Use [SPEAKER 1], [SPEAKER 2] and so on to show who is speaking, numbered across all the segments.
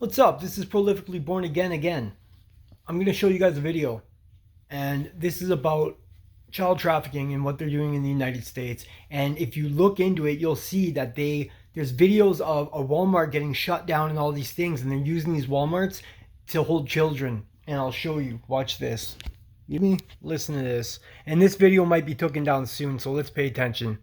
[SPEAKER 1] What's up? This is Prolifically Born Again. I'm going to show you guys a video, and this is about child trafficking and what they're doing in the United States. And if you look into it, you'll see that there's videos of a Walmart getting shut down and all these things, and they're using these Walmarts to hold children. And I'll show you. Watch this. Give me listen to this. And this video might be taken down soon, so let's pay attention.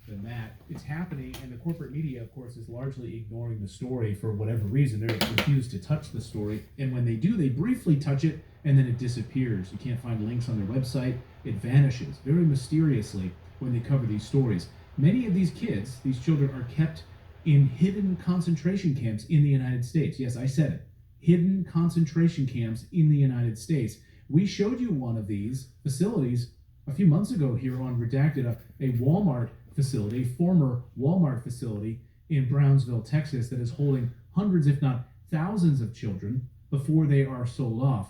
[SPEAKER 2] Than that. It's happening, and the corporate media, of course, is largely ignoring the story for whatever reason. They refuse to touch the story, and when they do, they briefly touch it, and then it disappears. You can't find links on their website. It vanishes very mysteriously when they cover these stories. Many of these kids, these children, are kept in hidden concentration camps in the United States. Yes, I said it. Hidden concentration camps in the United States. We showed you one of these facilities a few months ago here on Redacted, a Walmart facility, a former Walmart facility in Brownsville, Texas, that is holding hundreds, if not thousands, of children before they are sold off.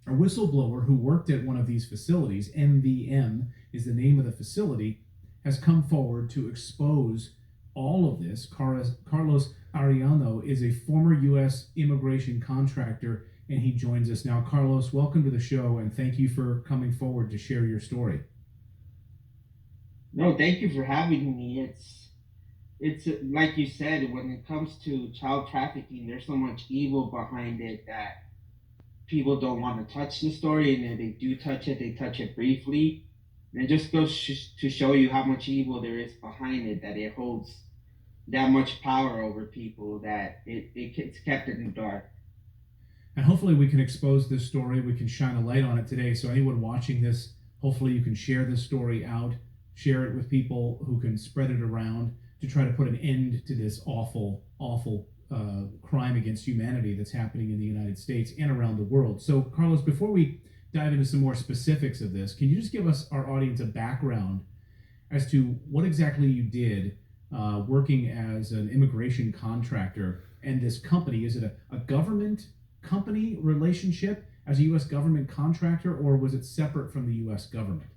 [SPEAKER 2] A whistleblower who worked at one of these facilities, MVM is the name of the facility, has come forward to expose all of this. Carlos Ariano is a former U.S. immigration contractor, and he joins us now. Carlos, welcome to the show, and thank you for coming forward to share your story.
[SPEAKER 3] No, thank you for having me. It's like you said, when it comes to child trafficking, there's so much evil behind it that people don't want to touch the story, and if they do touch it, they touch it briefly. And it just goes to show you how much evil there is behind it, that it holds that much power over people, that it gets kept in the dark.
[SPEAKER 2] And hopefully we can expose this story. We can shine a light on it today. So anyone watching this, hopefully you can share this story out, share it with people who can spread it around to try to put an end to this awful, awful crime against humanity that's happening in the United States and around the world. So, Carlos, before we dive into some more specifics of this, can you just give us, our audience, a background as to what exactly you did working as an immigration contractor and this company? Is it a government company relationship as a U.S. government contractor, or was it separate from the U.S. government?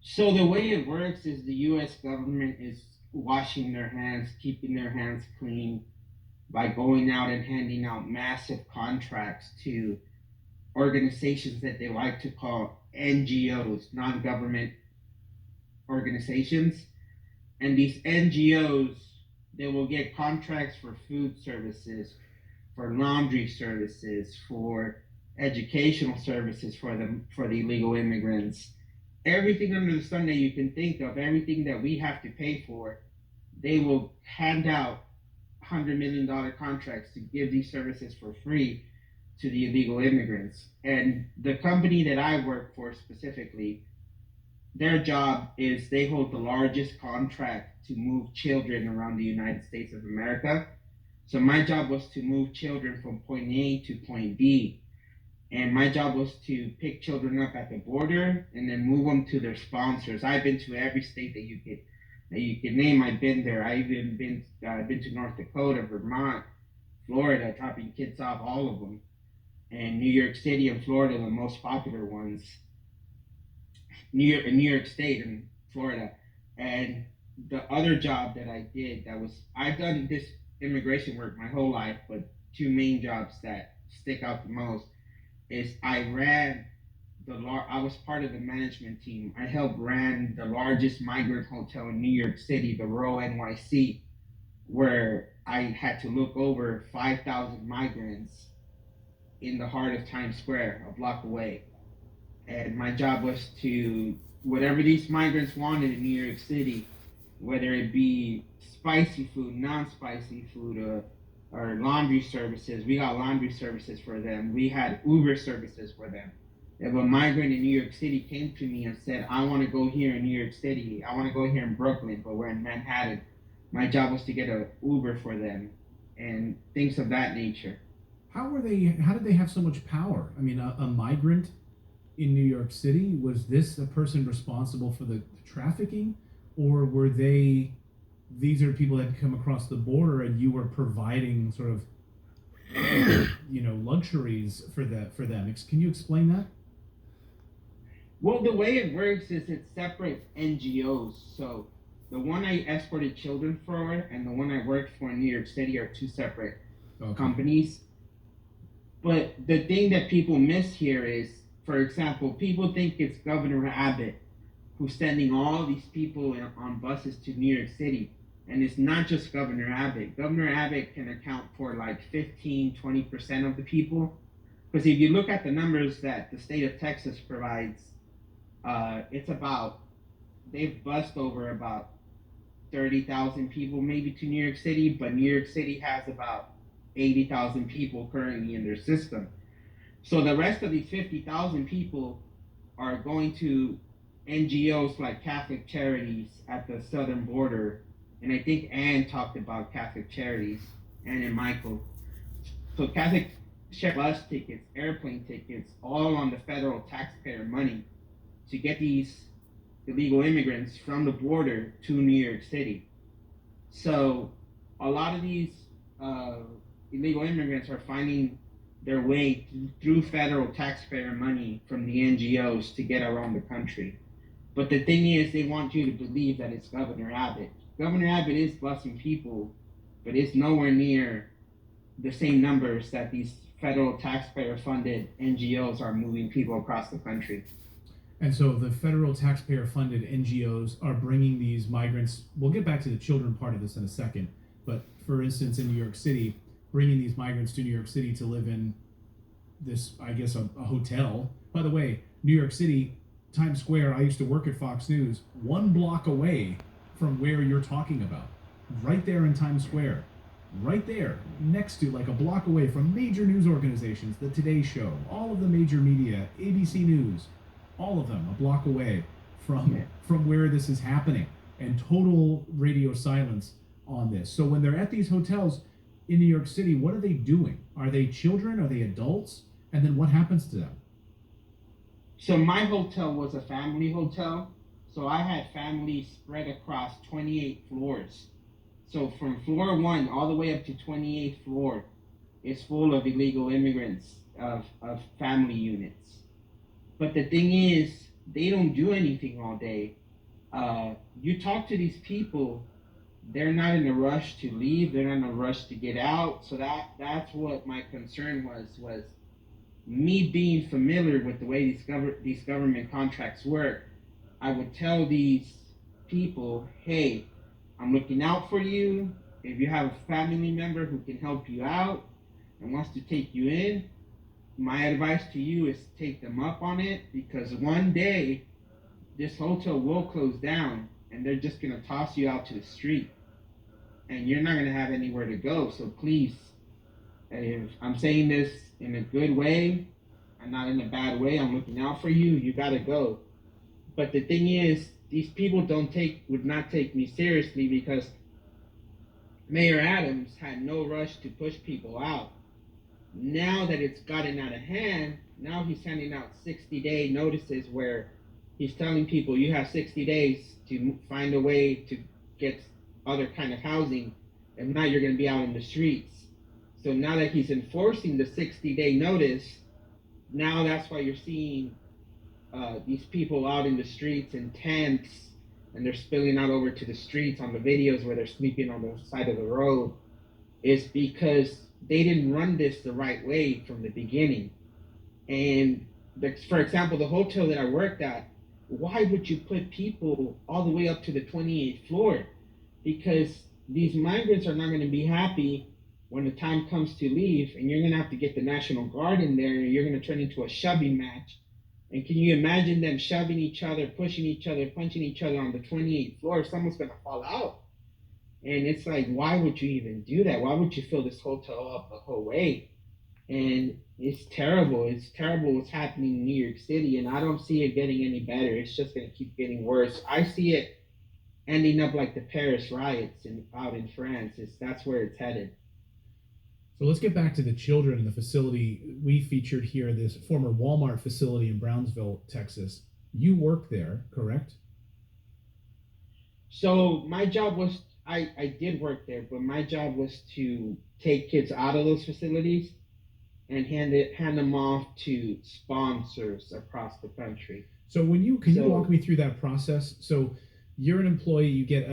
[SPEAKER 3] So the way it works is the U.S. government is washing their hands, keeping their hands clean by going out and handing out massive contracts to organizations that they like to call NGOs, non-government organizations. And these NGOs, they will get contracts for food services, for laundry services, for educational services for the illegal immigrants. Everything under the sun that you can think of, everything that we have to pay for, they will hand out $100 million contracts to give these services for free to the illegal immigrants. And the company that I work for specifically, their job is they hold the largest contract to move children around the United States of America. So my job was to move children from point A to point B. And my job was to pick children up at the border and then move them to their sponsors. I've been to every state that you could name. I've been there. I've even been to North Dakota, Vermont, Florida, dropping kids off, all of them, and New York City and Florida, the most popular ones. New York State and Florida. And the other job that I did, I've done this immigration work my whole life, but two main jobs that stick out the most is I was part of the management team. I helped ran the largest migrant hotel in New York City, the Royal NYC, where I had to look over 5,000 migrants in the heart of Times Square, a block away. And my job was to, whatever these migrants wanted in New York City, whether it be spicy food, non-spicy food, or laundry services. We got laundry services for them. We had Uber services for them. If a migrant in New York City came to me and said, I want to go here in New York City, I want to go here in Brooklyn, but we're in Manhattan, my job was to get an Uber for them and things of that nature.
[SPEAKER 2] How did they have so much power? I mean, a migrant in New York City, was this a person responsible for the trafficking, or were these are people that had come across the border and you were providing sort of luxuries for them? Can you explain that?
[SPEAKER 3] Well, the way it works is it's separate NGOs. So The one I escorted children for and the one I worked for in New York City are two separate companies. But the thing that people miss here is, for example, people think it's Governor Abbott who's sending all these people on buses to New York City. And it's not just Governor Abbott. Governor Abbott can account for like 15-20% of the people. Because if you look at the numbers that the state of Texas provides, it's about, they've bussed over about 30,000 people maybe to New York City, but New York City has about 80,000 people currently in their system. So the rest of these 50,000 people are going to NGOs like Catholic Charities at the southern border. And I think Ann talked about Catholic Charities, Ann and Michael. So Catholic bus tickets, airplane tickets, all on the federal taxpayer money to get these illegal immigrants from the border to New York City. So a lot of these illegal immigrants are finding their way through federal taxpayer money from the NGOs to get around the country. But the thing is, they want you to believe that it's Governor Abbott. Governor Abbott is busing people, but it's nowhere near the same numbers that these federal taxpayer-funded NGOs are moving people across the country.
[SPEAKER 2] And so the federal taxpayer-funded NGOs are bringing these migrants. We'll get back to the children part of this in a second. But for instance, in New York City, bringing these migrants to New York City to live in this, I guess, a hotel. By the way, New York City, Times Square, I used to work at Fox News, 1 block away from where you're talking about. Right there in Times Square. Right there, next to, like a block away from major news organizations, the Today Show, all of the major media, ABC News, all of them a block away from where this is happening, and total radio silence on this. So when they're at these hotels in New York City, what are they doing? Are they children? Are they adults? And then what happens to them?
[SPEAKER 3] So my hotel was a family hotel. So I had families spread across 28 floors. So from floor 1 all the way up to 28th floor is full of illegal immigrants of family units. But the thing is, they don't do anything all day. You talk to these people, they're not in a rush to leave. They're not in a rush to get out. So that's what my concern was me being familiar with the way these government contracts work. I would tell these people, hey, I'm looking out for you. If you have a family member who can help you out and wants to take you in, my advice to you is take them up on it, because one day this hotel will close down and they're just going to toss you out to the street and you're not going to have anywhere to go. So please, if I'm saying this in a good way, I'm not in a bad way, I'm looking out for you, you got to go. But the thing is, these people would not take me seriously, because Mayor Adams had no rush to push people out. Now that it's gotten out of hand, now he's handing out 60-day notices where he's telling people you have 60 days to find a way to get other kind of housing, and now you're going to be out in the streets. So now that he's enforcing the 60-day notice, now that's why you're seeing these people out in the streets in tents, and they're spilling out over to the streets on the videos where they're sleeping on the side of the road. Is because they didn't run this the right way from the beginning. And for example, the hotel that I worked at, why would you put people all the way up to the 28th floor? Because these migrants are not going to be happy when the time comes to leave, and you're going to have to get the National Guard in there, and you're going to turn into a shoving match. And can you imagine them shoving each other, pushing each other, punching each other on the 28th floor? Someone's going to fall out. And it's like, why would you even do that? Why would you fill this hotel up the whole way? And it's terrible. It's terrible what's happening in New York City, and I don't see it getting any better. It's just going to keep getting worse. I see it ending up like the Paris riots out in France. That's where it's headed.
[SPEAKER 2] So let's get back to the children in the facility we featured here, this former Walmart facility in Brownsville, Texas. You worked there, correct?
[SPEAKER 3] So my job was, I did work there, but my job was to take kids out of those facilities and hand them off to sponsors across the country.
[SPEAKER 2] So can you walk me through that process? So you're an employee, you get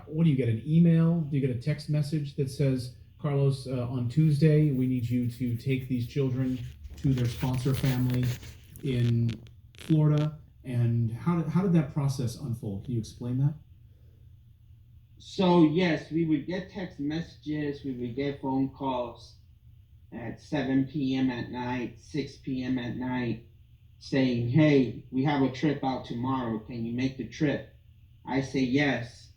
[SPEAKER 2] what do you get, an email? Do you get a text message that says, Carlos, on Tuesday, we need you to take these children to their sponsor family in Florida? And how did that process unfold? Can you explain that?
[SPEAKER 3] So yes, we would get text messages, we would get phone calls at 7 p.m. at night, 6 p.m. at night, saying, "Hey, we have a trip out tomorrow. Can you make the trip?" I say yes.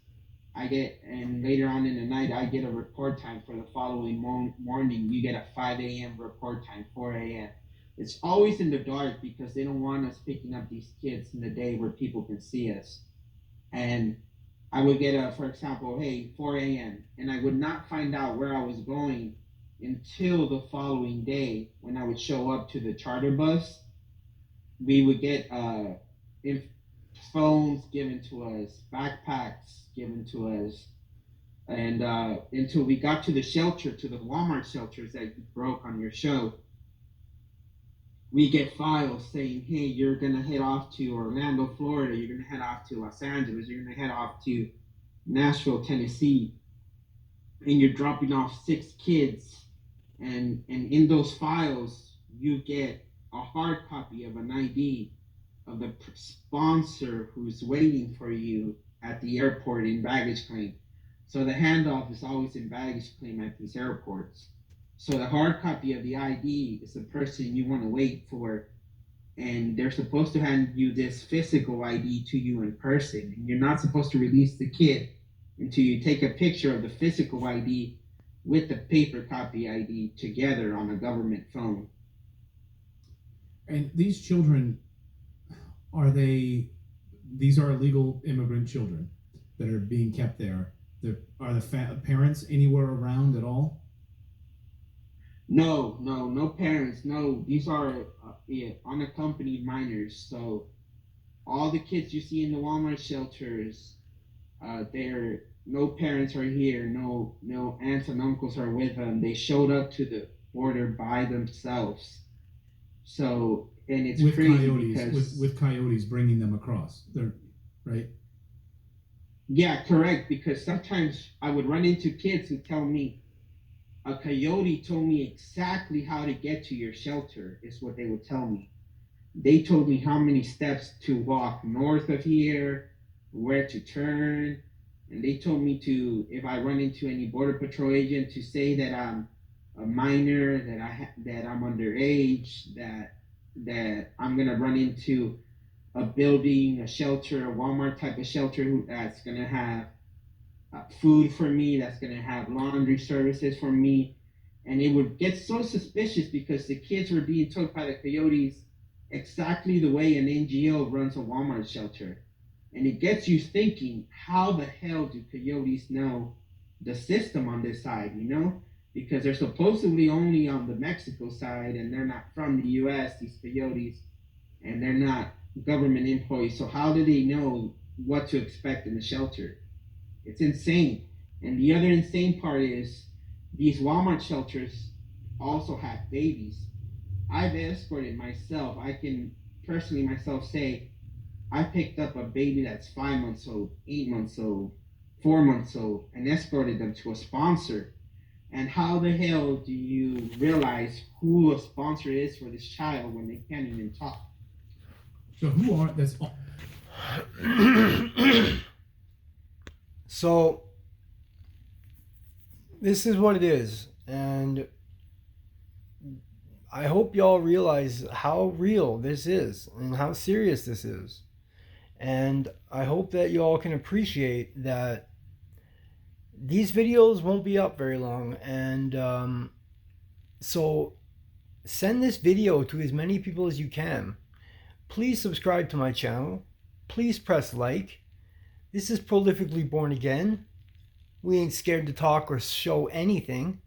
[SPEAKER 3] And later on in the night, I get a report time for the following morning. You get a 5 a.m. report time, 4 a.m. It's always in the dark because they don't want us picking up these kids in the day where people can see us. And I would get for example, hey, 4 a.m. And I would not find out where I was going until the following day when I would show up to the charter bus. We would get phones given to us, backpacks given to us, and until we got to the shelter, to the Walmart shelters that you broke on your show, we get files saying, "Hey, you're gonna head off to Orlando, Florida. You're gonna head off to Los Angeles. You're gonna head off to Nashville, Tennessee, and you're dropping off 6 kids." And in those files, you get a hard copy of an ID of the sponsor who's waiting for you at the airport in baggage claim. So the handoff is always in baggage claim at these airports. So the hard copy of the ID is the person you want to wait for, and they're supposed to hand you this physical ID to you in person. And you're not supposed to release the kid until you take a picture of the physical ID with the paper copy ID together on a government phone.
[SPEAKER 2] And these children, these are illegal immigrant children that are being kept there. Are the parents anywhere around at all?
[SPEAKER 3] No parents. No, these are unaccompanied minors. So all the kids you see in the Walmart shelters, no parents are here. No aunts and uncles are with them. They showed up to the border by themselves. So, and it's
[SPEAKER 2] with
[SPEAKER 3] crazy
[SPEAKER 2] coyotes,
[SPEAKER 3] because
[SPEAKER 2] with coyotes bringing them across. They're right.
[SPEAKER 3] Yeah, correct. Because sometimes I would run into kids who tell me, "A coyote told me exactly how to get to your shelter," is what they would tell me. They told me how many steps to walk north of here, where to turn, and they told me to, if I run into any border patrol agent, to say that I'm a minor, that I'm underage, that I'm gonna run into a building, a shelter, a Walmart type of shelter that's gonna have food for me, that's gonna have laundry services for me. And it would get so suspicious because the kids were being told by the coyotes exactly the way an NGO runs a Walmart shelter. And it gets you thinking, how the hell do coyotes know the system on this side, Because they're supposedly only on the Mexico side and they're not from the US, these coyotes, and they're not government employees. So how do they know what to expect in the shelter? It's insane. And the other insane part is these Walmart shelters also have babies. I've escorted myself. I can personally myself say I picked up a baby that's 5 months old, 8 months old, 4 months old, and escorted them to a sponsor. And how the hell do you realize who a sponsor is for this child when they can't even talk?
[SPEAKER 2] So who are that's?
[SPEAKER 1] So this is what it is, and I hope y'all realize how real this is and how serious this is. And I hope that y'all can appreciate that these videos won't be up very long. And so send this video to as many people as you can. Please subscribe to my channel. Please press like. This is Prolifically Born Again. We ain't scared to talk or show anything.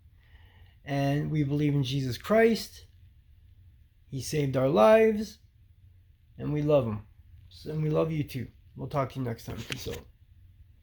[SPEAKER 1] And we believe in Jesus Christ. He saved our lives. And we love him. And we love you too. We'll talk to you next time. Peace out.